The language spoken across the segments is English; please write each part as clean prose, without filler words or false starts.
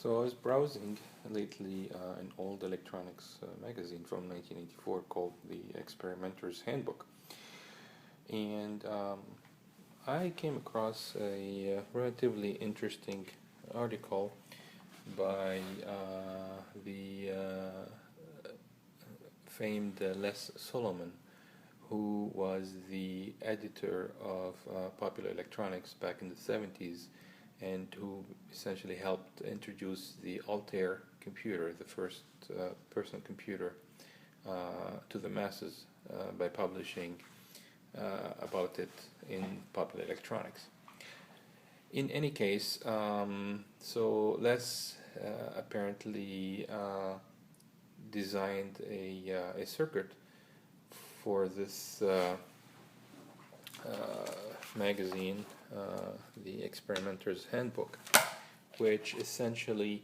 So I was browsing lately an old electronics magazine from 1984 called the Experimenter's Handbook, and I came across a relatively interesting article by the famed Les Solomon, who was the editor of Popular Electronics back in the 70s, and who essentially helped introduce the Altair computer, the first personal computer, to the masses by publishing about it in Popular Electronics. In any case, so Les apparently designed a circuit for this magazine, the Experimenter's Handbook, which essentially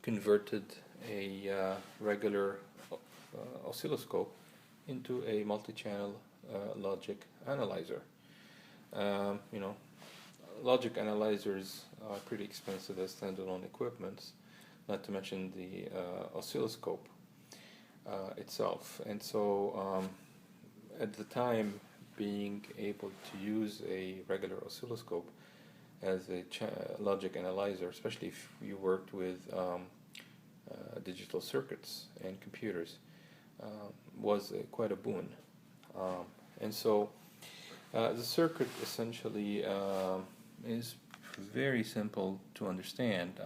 converted a regular oscilloscope into a multi-channel logic analyzer. Logic analyzers are pretty expensive as standalone equipments, not to mention the oscilloscope itself. And so at the time, being able to use a regular oscilloscope as a logic analyzer, especially if you worked with digital circuits and computers, was quite a boon. And so the circuit essentially is very simple to understand.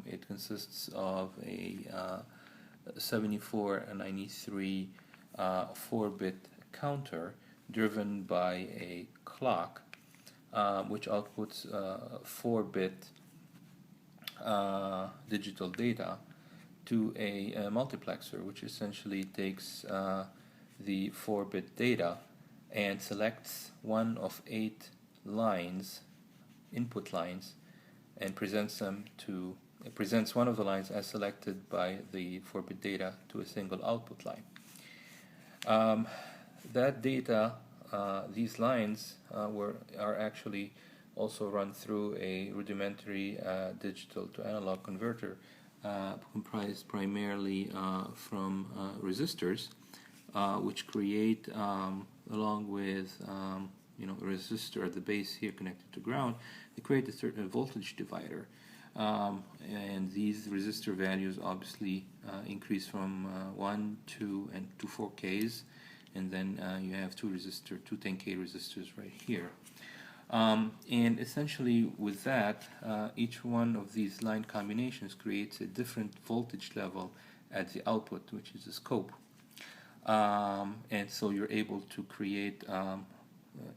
It consists of a 7493 4-bit counter driven by a clock which outputs 4-bit digital data to a multiplexer, which essentially takes the 4-bit data and selects one of 8 lines, input lines, and presents one of the lines as selected by the 4-bit data to a single output line. That data, these lines are actually also run through a rudimentary digital to analog converter comprised primarily from resistors, which create, along with a resistor at the base here connected to ground, they create a certain voltage divider. And these resistor values obviously increase from 1, 2, and to 4Ks, and then you have two 10K resistors right here. And essentially with that, each one of these line combinations creates a different voltage level at the output, which is the scope. And so you're able to create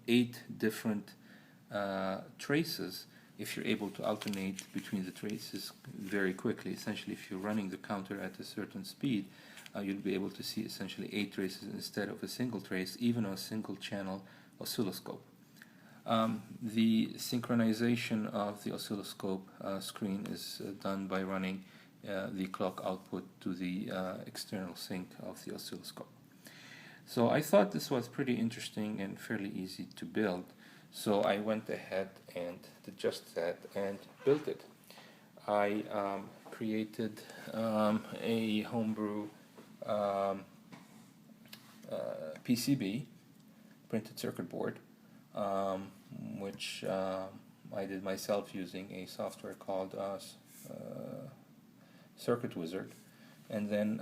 8 different traces if you're able to alternate between the traces very quickly. Essentially, if you're running the counter at a certain speed, you'll be able to see essentially 8 traces instead of a single trace, even on a single channel oscilloscope. The synchronization of the oscilloscope screen is done by running the clock output to the external sink of the oscilloscope. So I thought this was pretty interesting and fairly easy to build. So I went ahead and did just that and built it. I created a homebrew PCB, printed circuit board, which I did myself using a software called Circuit Wizard, and then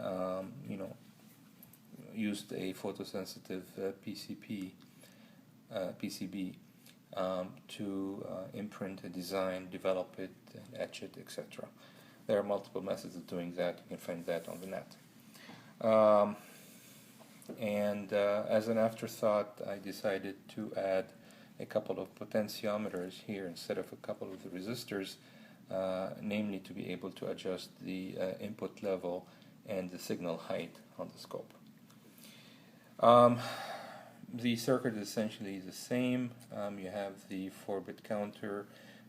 used a photosensitive PCB to imprint a design, develop it, and etch it, etc. There are multiple methods of doing that. You can find that on the net. And as an afterthought, I decided to add a couple of potentiometers here instead of a couple of the resistors, namely to be able to adjust the input level and the signal height on the scope. The circuit is essentially the same. You have the 4-bit counter,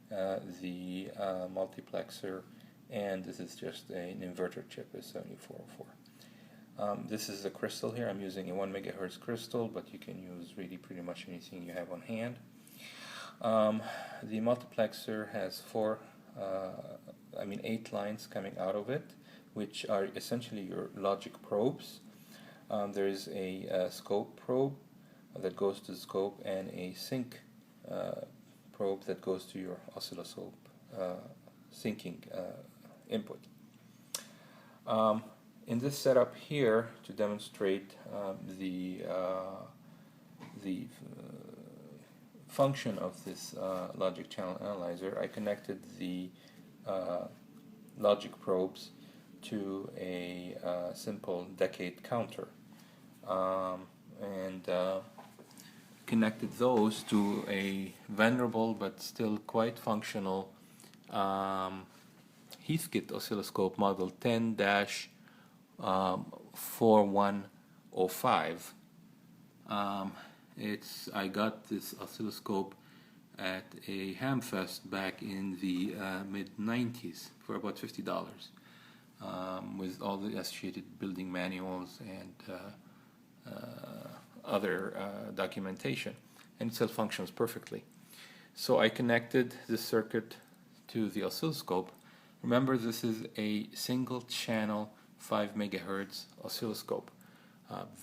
the multiplexer, and this is just an inverter chip, a 7404. This is a crystal here. I'm using a 1 megahertz crystal, but you can use really pretty much anything you have on hand. The multiplexer has 8 lines coming out of it, which are essentially your logic probes. There is a scope probe that goes to the scope, and a sync probe that goes to your oscilloscope syncing input. In this setup here, to demonstrate the function of this logic channel analyzer, I connected the logic probes to a simple decade counter, and connected those to a venerable but still quite functional Heathkit oscilloscope model 10-4105. I got this oscilloscope at a Hamfest back in the mid-90s for about $50, with all the associated building manuals and other documentation, and it still functions perfectly. So I connected this circuit to the oscilloscope. Remember, this is a single channel 5 megahertz oscilloscope.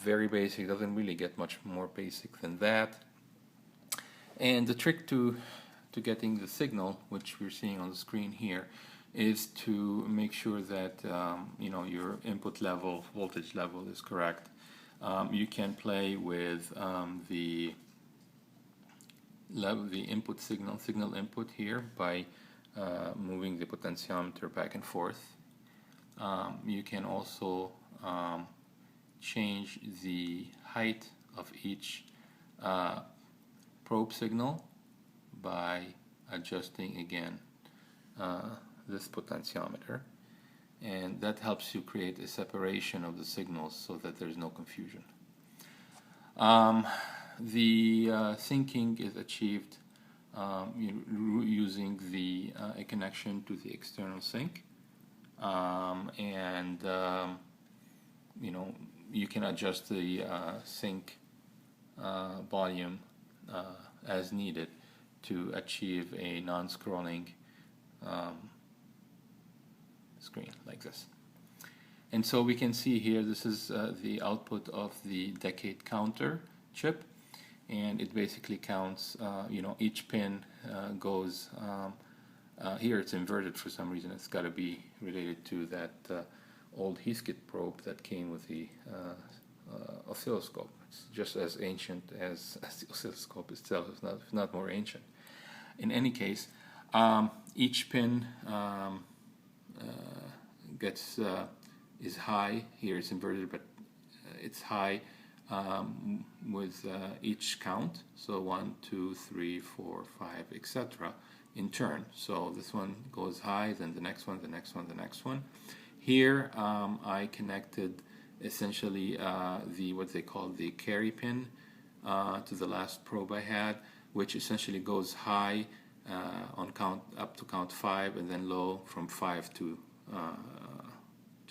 Very basic, doesn't really get much more basic than that. And the trick to getting the signal, which we're seeing on the screen here, is to make sure that your input level, voltage level is correct. You can play with the input signal input here by moving the potentiometer back and forth. You can also change the height of each probe signal by adjusting again this potentiometer, and that helps you create a separation of the signals so that there's no confusion. The syncing is achieved using a connection to the external sync, and you can adjust the sync volume as needed to achieve a non-scrolling screen like this. And so we can see here, this is the output of the decade counter chip, and it basically counts, each pin goes, here it's inverted for some reason. It's got to be related to that old Heathkit probe that came with the oscilloscope. It's just as ancient as the oscilloscope itself, if not more ancient. In any case, each pin is high. Here it's inverted, but it's high with each count. So 1, 2, 3, 4, 5, etc. in turn. So this one goes high, then the next one, the next one, the next one. Here I connected essentially what they call the carry pin to the last probe I had, which essentially goes high on count up to count 5, and then low from 5 to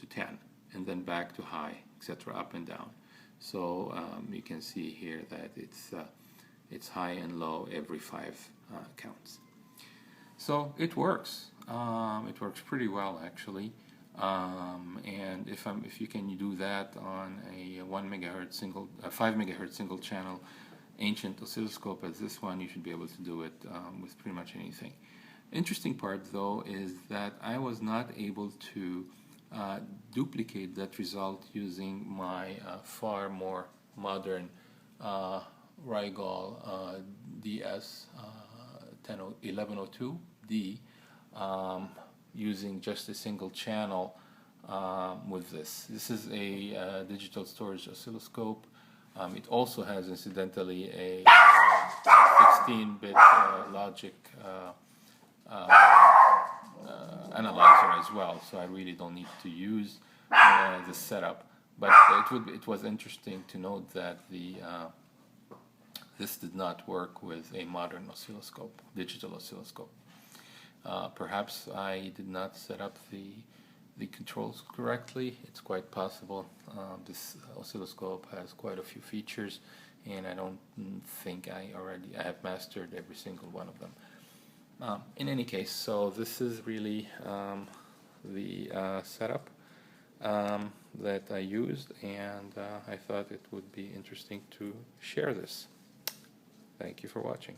10, and then back to high, etc., up and down. So you can see here that it's high and low every 5 counts. So it works. It works pretty well, actually. And if you can do that on a 5 megahertz single channel ancient oscilloscope as this one, you should be able to do it with pretty much anything. Interesting part, though, is that I was not able to duplicate that result using my far more modern Rigol DS 1102D, using just a single channel with this. This is a digital storage oscilloscope. It also has, incidentally, a 16-bit logic analyzer as well, so I really don't need to use this setup. But it was interesting to note that this did not work with a modern oscilloscope, digital oscilloscope. Perhaps I did not set up the controls correctly. It's quite possible. This oscilloscope has quite a few features, and I don't think I have mastered every single one of them. In any case, so this is really the setup that I used, and I thought it would be interesting to share this. Thank you for watching.